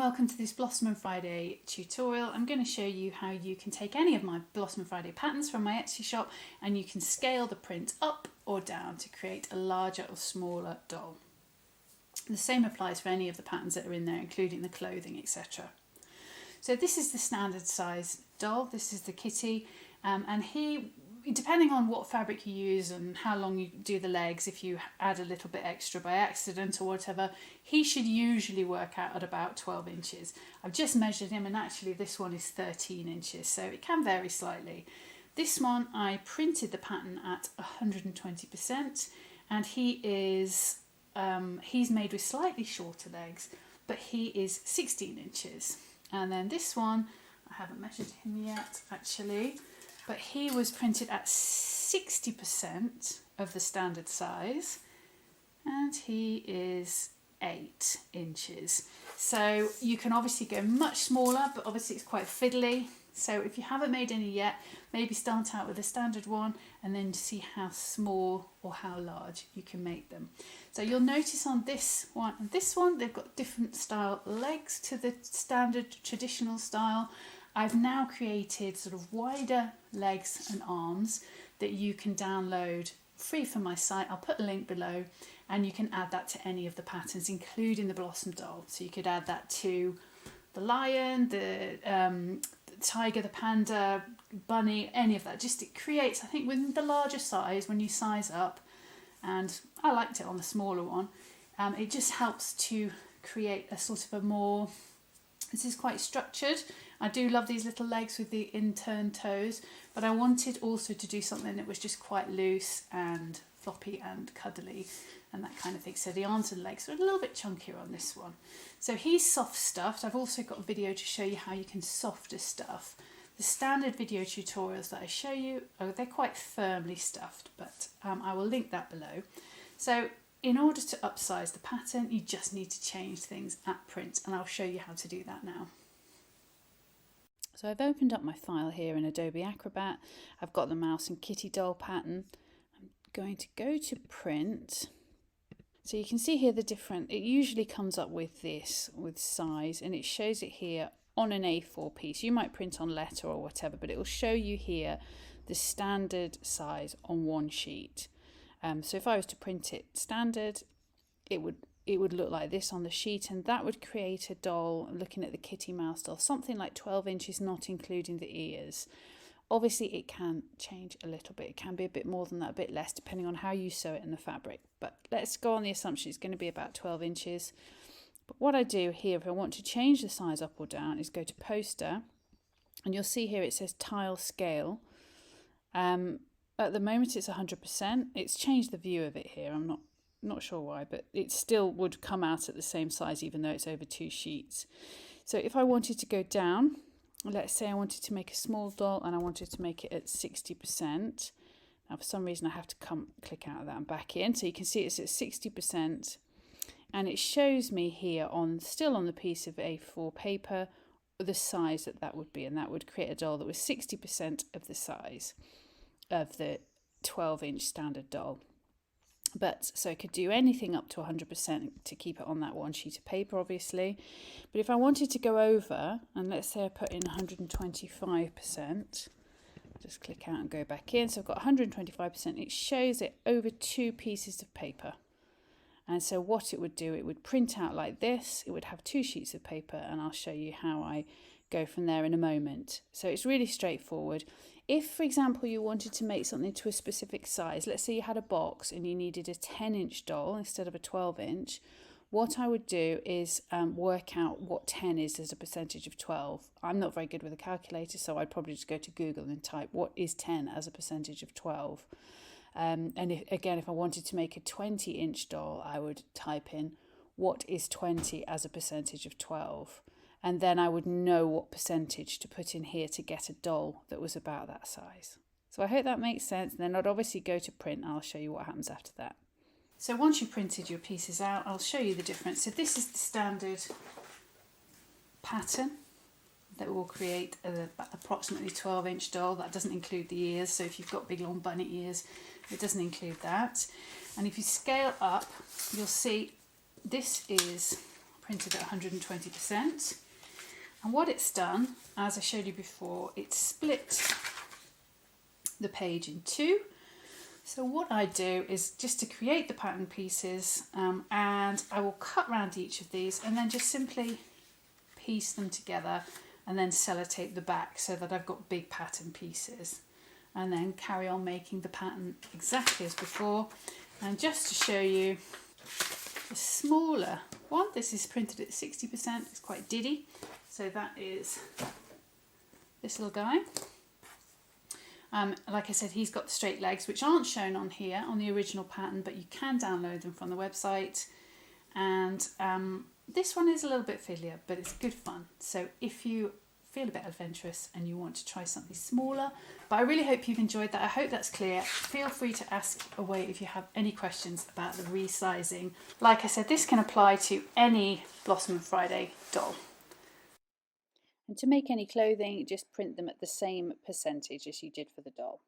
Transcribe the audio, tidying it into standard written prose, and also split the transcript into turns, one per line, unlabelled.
welcome to this Blossom and Friday tutorial. I'm going to show you how you can take any of my Blossom and Friday patterns from my Etsy shop and you can scale the print up or down to create a larger or smaller doll. The same applies for any of the patterns that are in there, including the clothing, etc. So this is the standard size doll. This is the kitty, and he, depending on what fabric you use and how long you do the legs, if you add a little bit extra by accident or whatever, he should usually work out at about 12 inches. I've just measured him and actually this one is 13 inches, so it can vary slightly. This one I printed the pattern at 120% and he is, he's made with slightly shorter legs, but he is 16 inches. And then this one, I haven't measured him yet actually, but he was printed at 60% of the standard size and he is 8 inches. So you can obviously go much smaller, but obviously it's quite fiddly. So if you haven't made any yet, maybe start out with a standard one and then see how small or how large you can make them. So you'll notice on this one and this one, they've got different style legs to the standard traditional style. I've now created sort of wider legs and arms that you can download free from my site. I'll put a link below and you can add that to any of the patterns, including the Blossom doll. So you could add that to the lion, the tiger, the panda, bunny, any of that. Just it creates, I think with the larger size, when you size up, and I liked it on the smaller one, it just helps to create a sort of a more, this is quite structured. I do love these little legs with the in-turned toes, but I wanted also to do something that was just quite loose and floppy and cuddly and that kind of thing. So the arms and legs are a little bit chunkier on this one. So he's soft stuffed. I've also got a video to show you how you can softer stuff. The standard video tutorials that I show you, they're quite firmly stuffed, but I will link that below. So in order to upsize the pattern, you just need to change things at print, and I'll show you how to do that now. So I've opened up my file here in Adobe Acrobat. I've got the mouse and kitty doll pattern. I'm going to go to print. So you can see here the different, it usually comes up with this, with size, and it shows it here on an A4 piece. You might print on letter or whatever, but it will show you here the standard size on one sheet. So if I was to print it standard, it would look like this on the sheet, and that would create a doll, looking at the kitty mouse doll, something like 12 inches, not including the ears. Obviously it can change a little bit. It can be a bit more than that, a bit less, depending on how you sew it in the fabric. But let's go on the assumption it's going to be about 12 inches. But what I do here, if I want to change the size up or down, is go to poster, and you'll see here it says tile scale. At the moment it's 100%. It's changed the view of it here. I'm not sure why, but it still would come out at the same size even though it's over 2 sheets. So if I wanted to go down, let's say I wanted to make a small doll and I wanted to make it at 60%. Now for some reason I have to click out of that and back in. So you can see it's at 60%. And it shows me here still on the piece of A4 paper the size that would be, and that would create a doll that was 60% of the size of the 12-inch standard doll. But so I could do anything up to 100% to keep it on that one sheet of paper, obviously. But if I wanted to go over, and let's say I put in 125%, just click out and go back in. So I've got 125%. It shows it over 2 pieces of paper. And so what it would do, it would print out like this. It would have 2 sheets of paper, and I'll show you how I go from there in a moment. So it's really straightforward. If, for example, you wanted to make something to a specific size, let's say you had a box and you needed a 10-inch doll instead of a 12-inch, what I would do is work out what 10 is as a percentage of 12. I'm not very good with a calculator, so I'd probably just go to Google and type what is 10 as a percentage of 12. And if I wanted to make a 20-inch doll, I would type in what is 20 as a percentage of 12. And then I would know what percentage to put in here to get a doll that was about that size. So I hope that makes sense. And then I'd obviously go to print and I'll show you what happens after that. So once you've printed your pieces out, I'll show you the difference. So this is the standard pattern that will create an approximately 12-inch doll. That doesn't include the ears. So if you've got big long bunny ears, it doesn't include that. And if you scale up, you'll see this is printed at 120%. And what it's done, as I showed you before, it's split the page in two. So what I do is just to create the pattern pieces, and I will cut around each of these and then just simply piece them together and then sellotape the back so that I've got big pattern pieces, and then carry on making the pattern exactly as before. And just to show you the smaller one, this is printed at 60%, it's quite diddy. So that is this little guy. Like I said, he's got the straight legs, which aren't shown on here on the original pattern, but you can download them from the website. And this one is a little bit fiddlier, but it's good fun. So if you feel a bit adventurous and you want to try something smaller, but I really hope you've enjoyed that. I hope that's clear. Feel free to ask away if you have any questions about the resizing. Like I said, this can apply to any Blossom and Friday doll. And to make any clothing, just print them at the same percentage as you did for the doll.